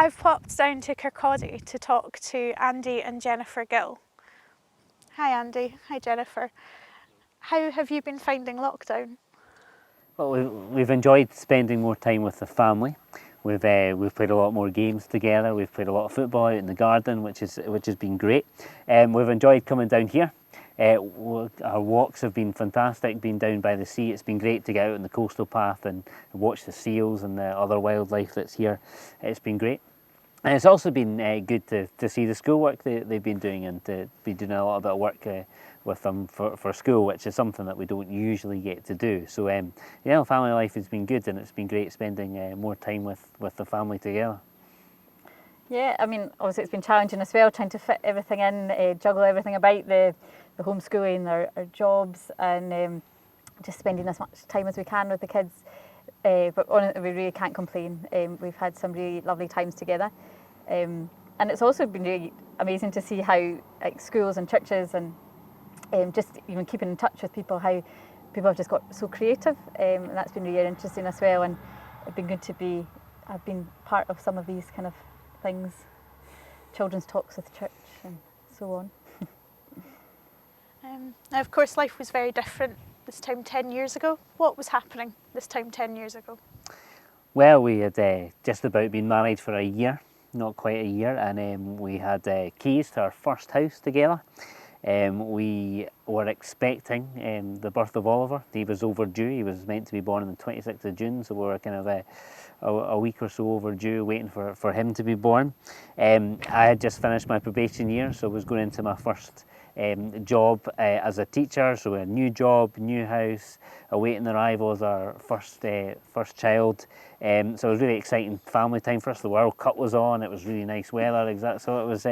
I've popped down to Kirkcaldy to talk to Andy and Jennifer Gill. Hi Andy, hi Jennifer. How have you been finding lockdown? Well, we've enjoyed spending more time with the family. We've played a lot more games together. We've played a lot of football out in the garden, which has been great. We've enjoyed coming down here. Our walks have been fantastic. Being down by the sea, it's been great to get out on the coastal path and watch the seals and the other wildlife that's here. It's been great. And it's also been good to see the schoolwork they've been doing and to be doing a little bit of work with them for school, which is something that we don't usually get to do. So family life has been good, and it's been great spending more time with the family together. Yeah, I mean, obviously it's been challenging as well, trying to fit everything in, juggle everything about, the homeschooling, our jobs, and just spending as much time as we can with the kids. But honestly, we really can't complain. We've had some really lovely times together. And it's also been really amazing to see how schools and churches and just even keeping in touch with people, how people have just got so creative. And that's been really interesting as well. And it's been good to I've been part of some of these kind of things, children's talks with church and so on. Now of course life was very different this time 10 years ago. What was happening this time 10 years ago? Well, we had just about been married for a year, not quite a year, and we had keys to our first house together. We were expecting the birth of Oliver. He was overdue. He was meant to be born on the 26th of June, so we were kind of a week or so overdue, waiting for him to be born. I had just finished my probation year, so I was going into my first job as a teacher, so a new job, new house, awaiting the arrival as our first child. So it was really exciting family time for us. The World Cup was on, it was really nice weather, so it was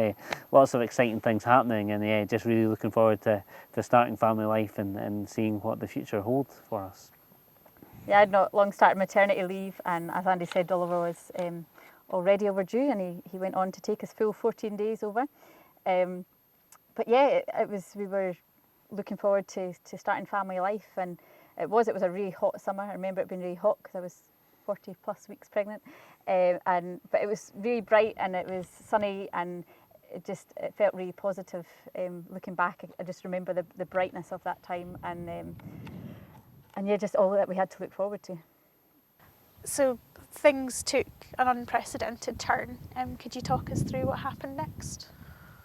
lots of exciting things happening, and just really looking forward to starting family life and seeing what the future holds for us. Yeah, I'd not long started maternity leave, and as Andy said, Oliver was already overdue, and he went on to take his full 14 days over. But yeah, we were looking forward to starting family life, and it was a really hot summer. I remember it being really hot because I was 40 plus weeks pregnant, but it was really bright and it was sunny, and it felt really positive. Looking back, I just remember the brightness of that time, and yeah, just all that we had to look forward to. So things took an unprecedented turn. Could you talk us through what happened next?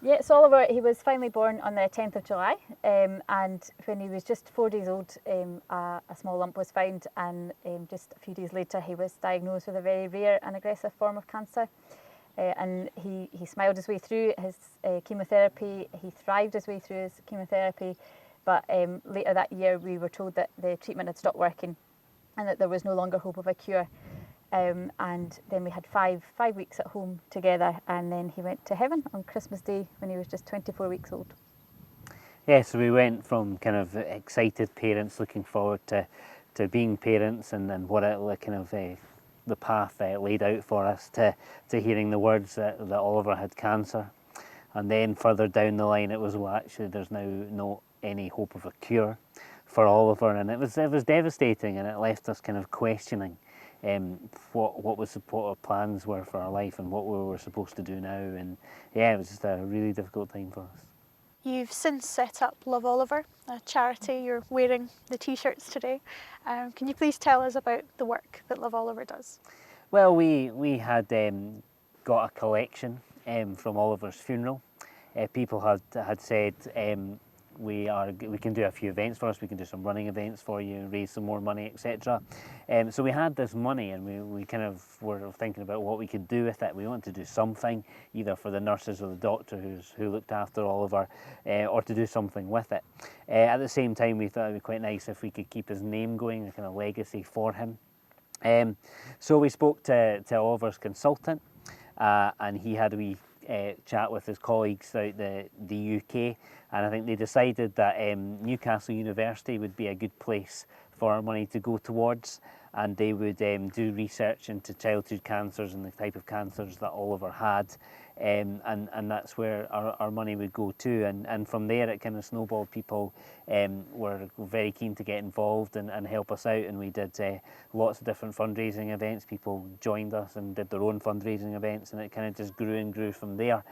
Yeah, so Oliver, he was finally born on the 10th of July, and when he was just 4 days old, a small lump was found, and just a few days later he was diagnosed with a very rare and aggressive form of cancer. And he smiled his way through his chemotherapy, he thrived his way through his chemotherapy, but later that year we were told that the treatment had stopped working and that there was no longer hope of a cure. And then we had five weeks at home together, and then he went to heaven on Christmas Day when he was just 24 weeks old. Yeah, so we went from kind of excited parents looking forward to being parents, and what the path laid out for us, to hearing the words that Oliver had cancer. And then further down the line it was, well, actually there's now not any hope of a cure for Oliver, and it was devastating, and it left us kind of questioning what our plans were for our life and what we were supposed to do now. And yeah, it was just a really difficult time for us. You've since set up LoveOliver, a charity. You're wearing the t-shirts today. Can you please tell us about the work that LoveOliver does? Well, we had got a collection from Oliver's funeral. People had said, we can do a few events for us, we can do some running events for you, raise some more money, etc. So we had this money, and we kind of were thinking about what we could do with it. We wanted to do something, either for the nurses or the doctor who looked after Oliver, or to do something with it. At the same time, we thought it would be quite nice if we could keep his name going, a kind of legacy for him. So we spoke to Oliver's consultant, and he had a wee chat with his colleagues throughout the UK, and I think they decided that Newcastle University would be a good place for our money to go towards. and they would do research into childhood cancers and the type of cancers that Oliver had, and that's where our money would go to, and from there it kind of snowballed. People were very keen to get involved and help us out, and we did lots of different fundraising events. People joined us and did their own fundraising events, and it kind of just grew and grew from there.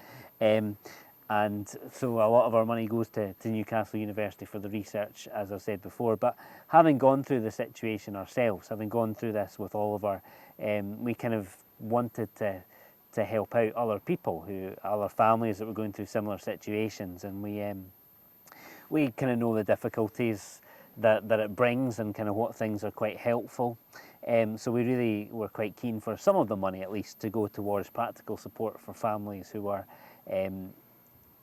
And so a lot of our money goes to Newcastle University for the research, as I've said before. But having gone through the situation ourselves, having gone through this with Oliver, we kind of wanted to help out other people, other families that were going through similar situations, and we kind of know the difficulties that it brings and kind of what things are quite helpful. So we really were quite keen for some of the money at least to go towards practical support for families who are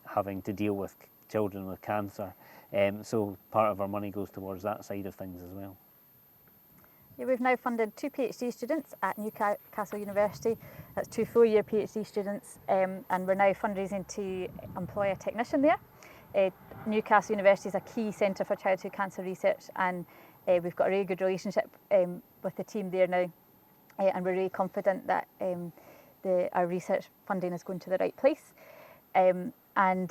having to deal with children with cancer. So part of our money goes towards that side of things as well. Yeah, we've now funded 2 PhD students at Newcastle University. That's 2 4-year PhD students, and we're now fundraising to employ a technician there. Newcastle University is a key centre for childhood cancer research, and we've got a really good relationship with the team there now, and we're really confident that our research funding is going to the right place. And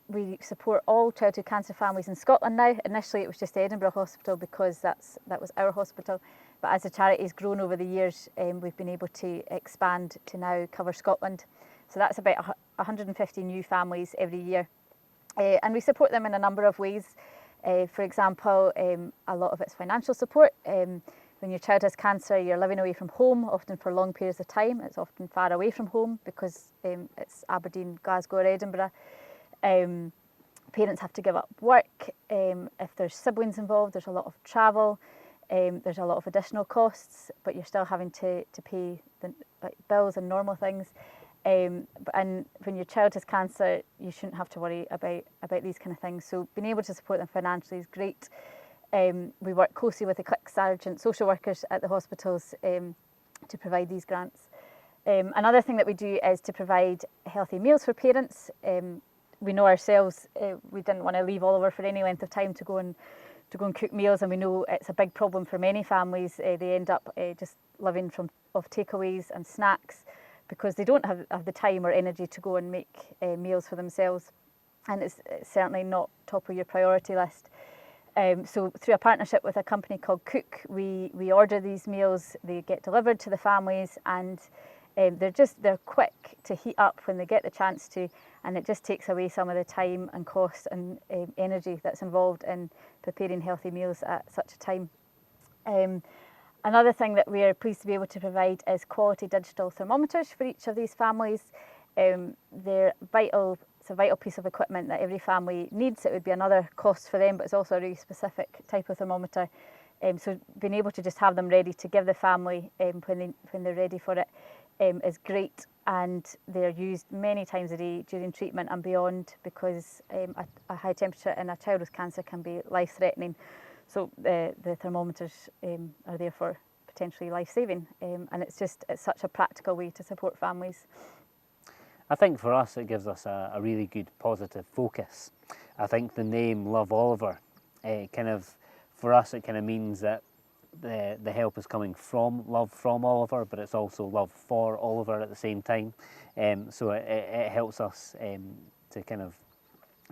we support all childhood cancer families in Scotland now. Initially it was just Edinburgh Hospital because that was our hospital, but as the charity's grown over the years, we've been able to expand to now cover Scotland. So that's about 150 new families every year, and we support them in a number of ways. For example, a lot of it's financial support. When your child has cancer, you're living away from home, often for long periods of time. It's often far away from home because it's Aberdeen, Glasgow or Edinburgh. Parents have to give up work. If there's siblings involved, there's a lot of travel. There's a lot of additional costs, but you're still having to pay the bills and normal things. And when your child has cancer, you shouldn't have to worry about these kind of things. So being able to support them financially is great. We work closely with the clinic sergeant social workers at the hospitals to provide these grants. Another thing that we do is to provide healthy meals for parents. We know ourselves, we didn't want to leave Oliver for any length of time to go and cook meals, and we know it's a big problem for many families. They end up just living off takeaways and snacks because they don't have the time or energy to go and make meals for themselves, and it's certainly not top of your priority list. So through a partnership with a company called Cook, we order these meals, they get delivered to the families, and they're quick to heat up when they get the chance to, and it just takes away some of the time and cost and energy that's involved in preparing healthy meals at such a time. Another thing that we are pleased to be able to provide is quality digital thermometers for each of these families. They're vital. It's a vital piece of equipment that every family needs. It would be another cost for them, but it's also a really specific type of thermometer. So being able to just have them ready to give the family when they're ready for it is great, and they're used many times a day during treatment and beyond, because a high temperature in a child with cancer can be life-threatening. So the thermometers are therefore potentially life-saving, and it's such a practical way to support families. I think for us it gives us a really good positive focus. I think the name LoveOliver, for us it kind of means that the help is coming from love from Oliver, but it's also love for Oliver at the same time. So it helps us to kind of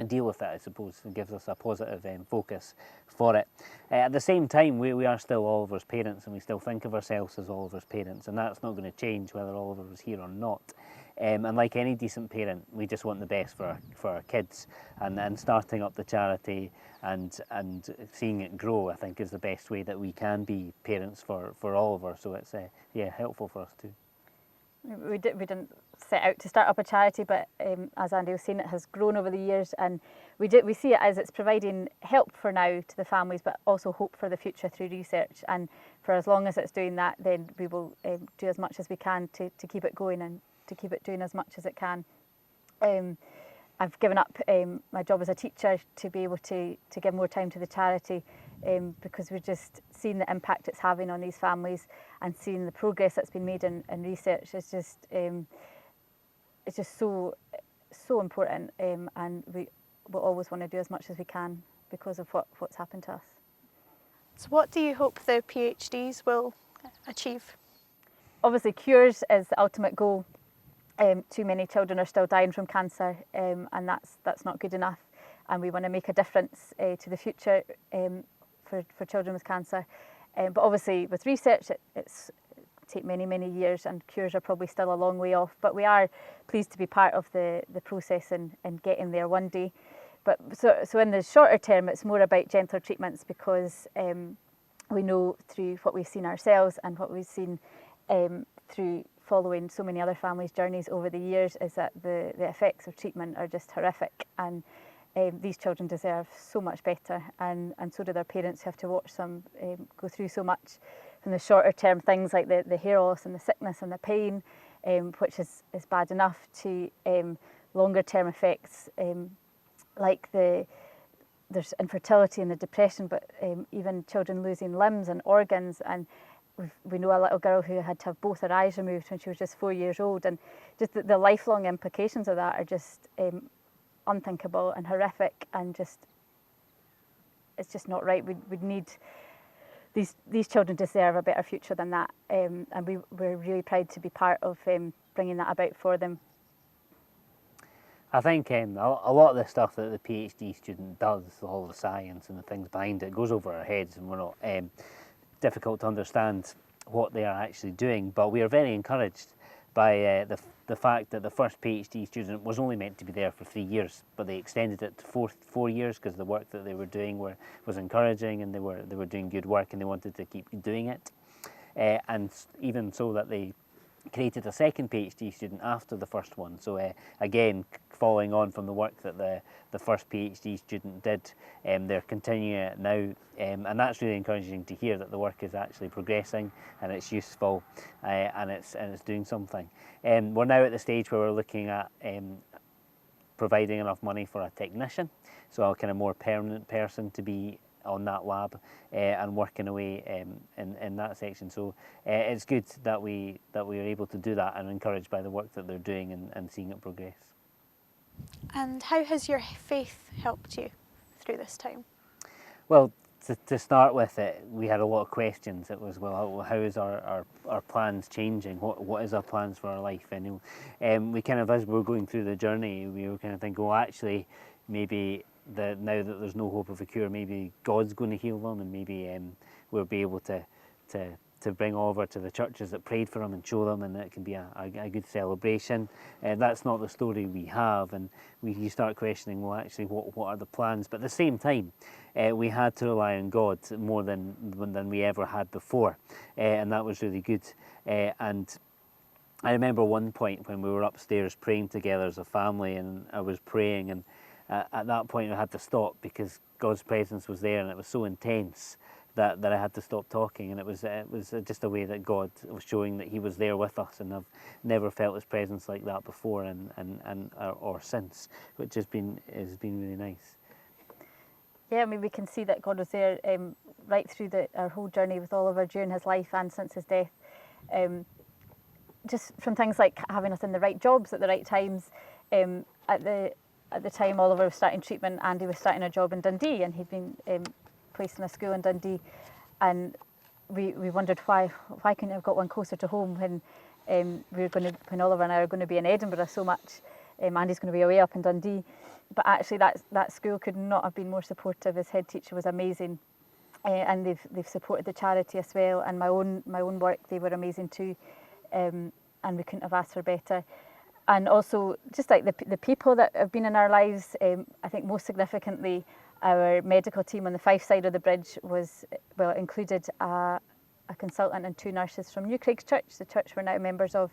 deal with that, I suppose. It gives us a positive focus for it. At the same time, we are still Oliver's parents, and we still think of ourselves as Oliver's parents, and that's not going to change whether Oliver is here or not. And like any decent parent, we just want the best for our kids, and starting up the charity and seeing it grow, I think, is the best way that we can be parents for Oliver. So it's helpful for us too. We didn't set out to start up a charity, but as Andy was saying, it has grown over the years, and we see it as it's providing help for now to the families, but also hope for the future through research. And for as long as it's doing that, then we will do as much as we can to keep it going and to keep it doing as much as it can. I've given up my job as a teacher to be able to give more time to the charity, because we're just seeing the impact it's having on these families and seeing the progress that's been made in research. It's just so important, and we will always want to do as much as we can because of what's happened to us. So what do you hope the PhDs will achieve? Obviously, cures is the ultimate goal. Too many children are still dying from cancer, and that's not good enough. And we want to make a difference to the future for children with cancer. But obviously, with research, it's take many years, and cures are probably still a long way off. But we are pleased to be part of the process and getting there one day. But so in the shorter term, it's more about gentler treatments, because we know through what we've seen ourselves and what we've seen through following so many other families' journeys over the years, is that the effects of treatment are just horrific, and these children deserve so much better, and so do their parents who have to watch them go through so much. From the shorter term things like the hair loss and the sickness and the pain, which is bad enough, to longer term effects like there's infertility and the depression, but even children losing limbs and organs. And we know a little girl who had to have both her eyes removed when she was just 4 years old, and just the lifelong implications of that are just unthinkable and horrific, and it's just not right. We'd need these children deserve a better future than that, and we're really proud to be part of bringing that about for them. I think a lot of the stuff that the PhD student does, all the science and the things behind it, goes over our heads, and we're not difficult to understand what they are actually doing. But we are very encouraged by the fact that the first PhD student was only meant to be there for 3 years, but they extended it to four years, because the work that they were doing was encouraging, and they were doing good work, and they wanted to keep doing it. And even so that they created a second PhD student after the first one. So again, following on from the work that the first PhD student did, they're continuing it now, and that's really encouraging to hear, that the work is actually progressing and it's useful, and it's doing something. We're now at the stage where we're looking at providing enough money for a technician, so a kind of more permanent person to be on that lab and working away in that section. So it's good that we are able to do that, and encouraged by the work that they're doing and seeing it progress. And how has your faith helped you through this time? Well, to start with, we had a lot of questions. It was, well, how is our plans changing? What is our plans for our life? And we kind of, as we were going through the journey, we were kind of thinking, well, actually, maybe now that there's no hope of a cure, maybe God's going to heal them, and maybe we'll be able to bring over to the churches that prayed for them and show them, and it can be a good celebration. That's not the story we have, and you start questioning, well, actually, what are the plans? But at the same time, we had to rely on God more than we ever had before, and that was really good. And I remember one point when we were upstairs praying together as a family, and I was praying, and at that point I had to stop, because God's presence was there, and it was so intense that I had to stop talking. And it was just a way that God was showing that He was there with us, and I've never felt His presence like that before or since, which has been really nice. Yeah, I mean, we can see that God was there right through our whole journey with Oliver, during his life and since his death. Just from things like having us in the right jobs at the right times. At the time Oliver was starting treatment, Andy was starting a job in Dundee, and he'd been placed in a school in Dundee, and we wondered why couldn't he have got one closer to home when when Oliver and I are going to be in Edinburgh so much. Andy's going to be away up in Dundee, but actually that school could not have been more supportive. His head teacher was amazing, and they've supported the charity as well, and my own work, they were amazing too, and we couldn't have asked for better. And also, just like the people that have been in our lives, I think most significantly, our medical team on the Fife side of the bridge included a consultant and 2 nurses from New Craig's Church, the church we're now members of.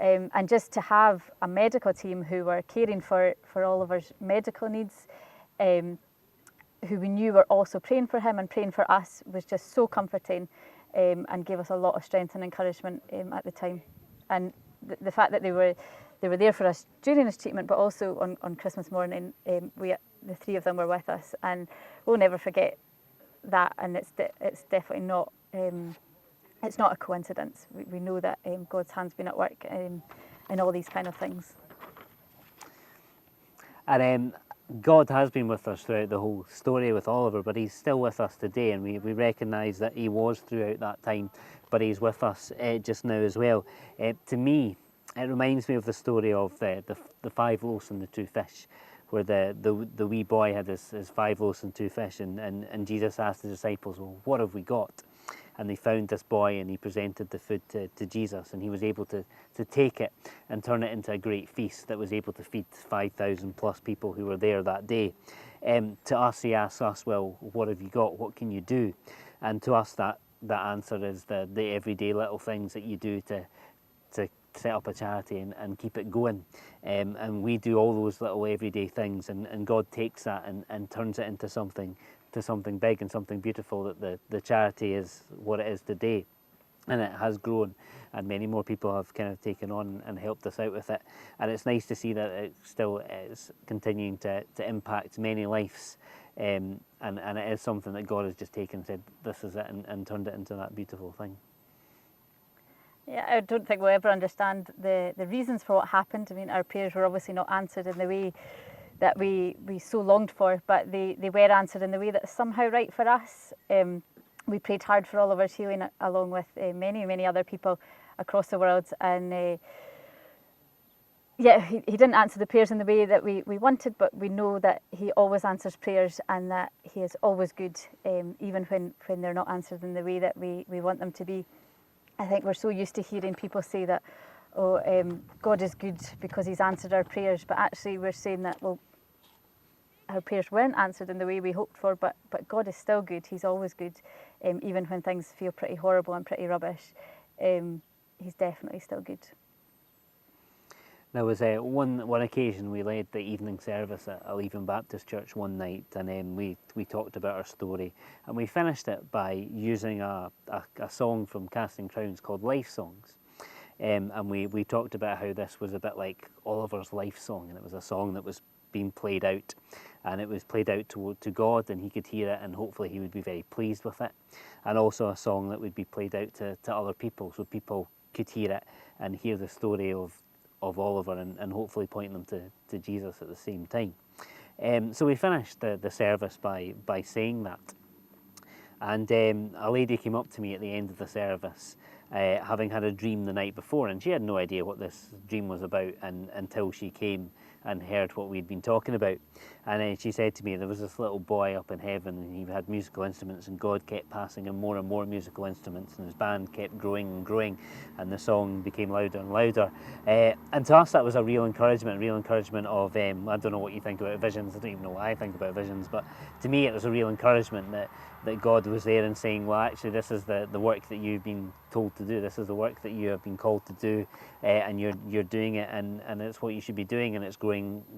And just to have a medical team who were caring for Oliver's medical needs, who we knew were also praying for him and praying for us, was just so comforting, and gave us a lot of strength and encouragement at the time. And the fact that they were there for us during his treatment, but also on Christmas morning, the 3 of them were with us, and we'll never forget that. And it's definitely not it's not a coincidence. We know that God's hand's been at work in all these kind of things. And God has been with us throughout the whole story with Oliver, but he's still with us today, and we recognise that he was throughout that time, but he's with us just now as well. To me, it reminds me of the story of the 5 loaves and the 2 fish, where the wee boy had his 5 loaves and 2 fish, and Jesus asked the disciples, well, what have we got? And they found this boy, and he presented the food to Jesus, and he was able to take it and turn it into a great feast that was able to feed 5,000 plus people who were there that day. To us, he asks us, well, what have you got? What can you do? And to us, that answer is the everyday little things that you do to set up a charity and keep it going. And we do all those little everyday things, and God takes that and turns it into something big and something beautiful, that the charity is what it is today. And it has grown, and many more people have kind of taken on and helped us out with it. And it's nice to see that it still is continuing to impact many lives. And it is something that God has just taken and said, this is it, and turned it into that beautiful thing. Yeah, I don't think we'll ever understand the reasons for what happened. I mean, our prayers were obviously not answered in the way that we so longed for, but they were answered in the way that is somehow right for us. We prayed hard for Oliver's healing along with many other people across the world, and he didn't answer the prayers in the way that we wanted, but we know that he always answers prayers, and that he is always good, even when they're not answered in the way that we want them to be. I think we're so used to hearing people say that, God is good because he's answered our prayers, but actually we're saying that, well, our prayers weren't answered in the way we hoped for, but God is still good. He's always good, even when things feel pretty horrible and pretty rubbish. He's definitely still good. There was one occasion we led the evening service at Leven Baptist Church one night, and we talked about our story, and we finished it by using a song from Casting Crowns called Life Songs. And we talked about how this was a bit like Oliver's life song, and it was a song that was being played out, and it was played out to God, and he could hear it, and hopefully he would be very pleased with it. And also a song that would be played out to other people, so people could hear it and hear the story of Oliver, and hopefully point them to Jesus at the same time. So we finished the service by saying that. And a lady came up to me at the end of the service, having had a dream the night before, and she had no idea what this dream was about until she came and heard what we'd been talking about. And then she said to me, there was this little boy up in heaven, and he had musical instruments, and God kept passing him more and more musical instruments, and his band kept growing and growing, and the song became louder and louder. And to us that was a real encouragement of, I don't know what you think about visions, I don't even know what I think about visions, but to me it was a real encouragement that God was there and saying, well, actually this is the work that you've been told to do, this is the work that you have been called to do, and you're doing it, and it's what you should be doing, and it's growing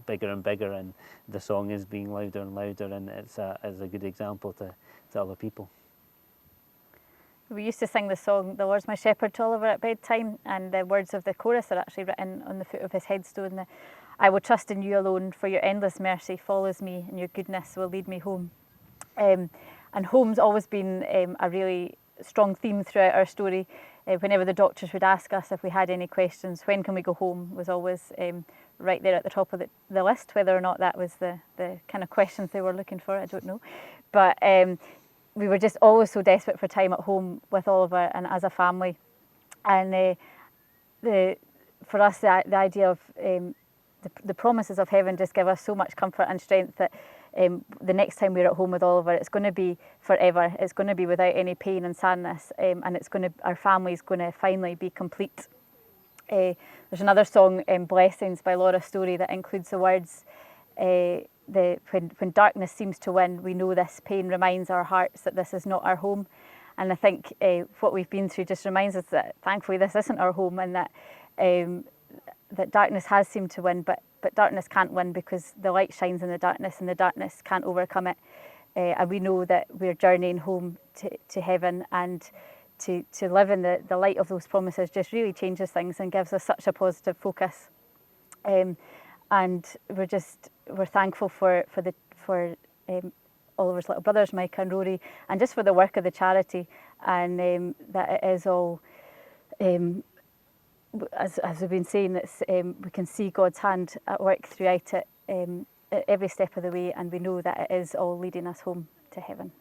bigger and bigger, and the song is being louder and louder, and it's a good example to other people. We used to sing the song, "The Lord's My Shepherd," to Oliver at bedtime, and the words of the chorus are actually written on the foot of his headstone. I will trust in you alone, for your endless mercy follows me, and your goodness will lead me home. And home's always been a really strong theme throughout our story. Whenever the doctors would ask us if we had any questions, when can we go home, was always right there at the top of the list. Whether or not that was the kind of questions they were looking for, I don't know. But we were just always so desperate for time at home with Oliver and as a family. And for us, the idea of the promises of heaven just give us so much comfort and strength that the next time we're at home with Oliver, it's going to be forever. It's going to be without any pain and sadness, and our family's going to finally be complete. There's another song, Blessings by Laura Story, that includes the words, when darkness seems to win, we know this pain reminds our hearts that this is not our home. And I think what we've been through just reminds us that thankfully this isn't our home, and that darkness has seemed to win, but darkness can't win because the light shines in the darkness, and the darkness can't overcome it. And we know that we're journeying home to heaven, and to live in the light of those promises just really changes things and gives us such a positive focus. And we're thankful for Oliver's little brothers, Micah and Rory, and just for the work of the charity, and that it is all, as we've been saying, it's we can see God's hand at work throughout it. at every step of the way, and we know that it is all leading us home to heaven.